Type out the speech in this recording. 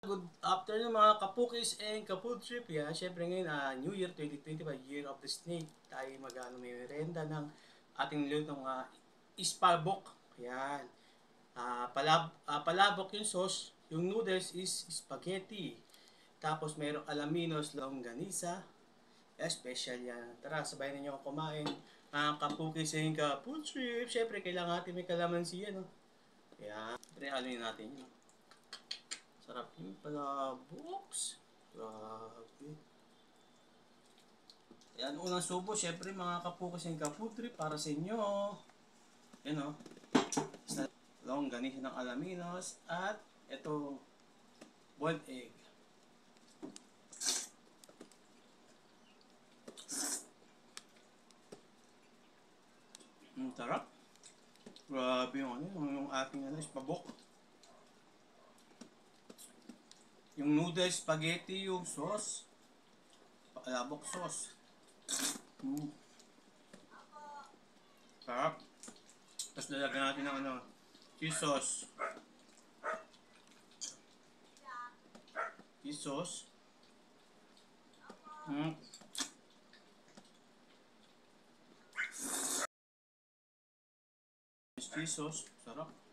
Good afternoon mga kapukis and kafood trip. Yan, syempre ngayon, New Year 2025, Year of the Snake. Tayo may merenda ng ating nilutong ispabok. Yan. Palabok yung sauce. Yung noodles is spaghetti. Tapos mayroong alaminos, longganisa. Special yan. Tara, sabayan ninyo ako kumain. Kapukis and kafood trip. Syempre, kailangan natin may kalamansi yan. No? Yan. Pero haluin natin yun. Sarap yung palaboks. Grabe. Yan, unang subo, syempre mga kapukas yung kaputri para sa inyo. Yan o. Longganisa ng alaminos at ito, boiled egg. Sarap. Grabe yung ating ispabok. Yung noodles, spaghetti, yung sauce. Palabok sauce. Sarap. Tapos lalagyan natin ng cheese sauce. Cheese sauce. Cheese sauce. Sarap.